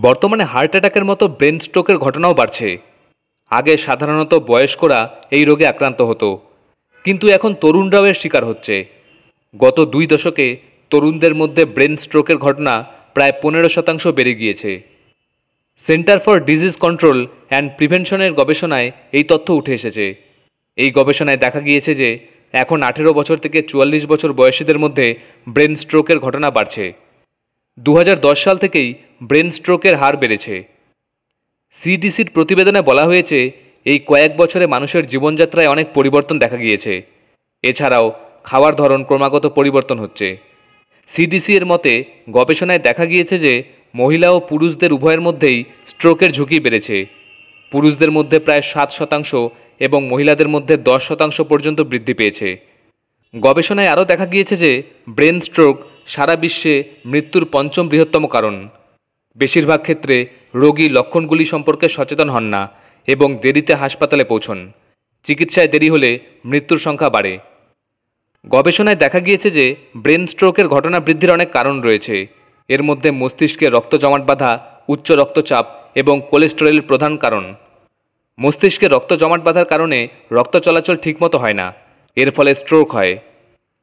বর্তমানে হার্ট অ্যাটাকের মতো ব্রেন স্ট্রোকের ঘটনাও বাড়ছে। আগে সাধারণত বয়স্করা এই রোগে আক্রান্ত হতো, কিন্তু এখন তরুণরাও এর শিকার হচ্ছে। গত 2 দশকে তরুণদের মধ্যে ব্রেন স্ট্রোকের ঘটনা প্রায় 15% বেড়ে গিয়েছে। Centre for disease control and প্রিভেনশনের গবেষণায় এই তথ্য উঠে এসেছে। এই গবেষণায় দেখা গিয়েছে যে এখন 18 বছর থেকে 44 বছর বয়সীদের মধ্যে ব্রেন স্ট্রোকের ঘটনা বাড়ছে। 2010 সাল থেকেই ব্রেন স্ট্রোকের হার বেড়েছে। সিডিসির প্রতিবেদনে বলা হয়েছে, এই কয়েক বছরে মানুষের জীবনযাত্রায় অনেক পরিবর্তন দেখা গিয়েছে। এছাড়াও খাওয়ার ধরন ক্রমাগত পরিবর্তন হচ্ছে। সিডিসি এর মতে গবেষণায় দেখা গিয়েছে যে মহিলা ও পুরুষদের উভয়ের মধ্যেই স্ট্রোকের ঝুঁকি বেড়েছে। পুরুষদের মধ্যে প্রায় 7% এবং মহিলাদের মধ্যে 10% পর্যন্ত বৃদ্ধি পেয়েছে। গবেষণায় আরও দেখা গিয়েছে যে ব্রেন স্ট্রোক সারা বিশ্বে মৃত্যুর পঞ্চম বৃহত্তম কারণ। বেশিরভাগ ক্ষেত্রে রোগী লক্ষণগুলি সম্পর্কে সচেতন হন না এবং দেরিতে হাসপাতালে পৌঁছন। চিকিৎসায় দেরি হলে মৃত্যুর সংখ্যা বাড়ে। গবেষণায় দেখা গিয়েছে যে ব্রেন স্ট্রোকের ঘটনা বৃদ্ধির অনেক কারণ রয়েছে। এর মধ্যে মস্তিষ্কে রক্ত জমাট বাঁধা, উচ্চ রক্তচাপ এবং কোলেস্টেরল প্রধান কারণ। মস্তিষ্কে রক্ত জমাট বাঁধার কারণে রক্ত চলাচল ঠিকমতো হয় না, এর ফলে স্ট্রোক হয়।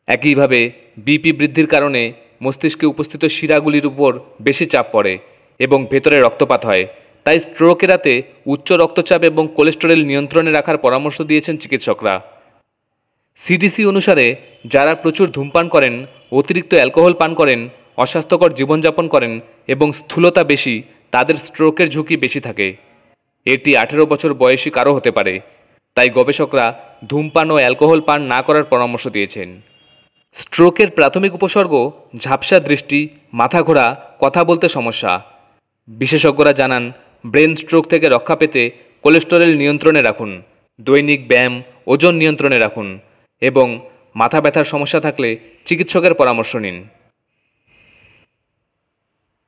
একইভাবে বিপি বৃদ্ধির কারণে মস্তিষ্কে উপস্থিত শিরাগুলির উপর বেশি চাপ পড়ে এবং ভেতরে রক্তপাত হয়। তাই স্ট্রোক এড়াতে উচ্চ রক্তচাপ এবং কোলেস্টেরল নিয়ন্ত্রণে রাখার পরামর্শ দিয়েছেন চিকিৎসকরা। সিডিসি অনুসারে যারা প্রচুর ধূমপান করেন, অতিরিক্ত অ্যালকোহল পান করেন, অস্বাস্থ্যকর জীবনযাপন করেন এবং স্থূলতা বেশি, তাদের স্ট্রোকের ঝুঁকি বেশি থাকে। এটি 18 বছর বয়সী কারো হতে পারে। তাই গবেষকরা ধূমপান ও অ্যালকোহল পান না করার পরামর্শ দিয়েছেন। স্ট্রোকের প্রাথমিক উপসর্গ ঝাপসা দৃষ্টি, মাথা ঘোরা, কথা বলতে সমস্যা। বিশেষজ্ঞরা জানান, ব্রেন স্ট্রোক থেকে রক্ষা পেতে কোলেস্টেরল নিয়ন্ত্রণে রাখুন, দৈনিক ব্যায়াম, ওজন নিয়ন্ত্রণে রাখুন এবং মাথা ব্যথার সমস্যা থাকলে চিকিৎসকের পরামর্শ নিন।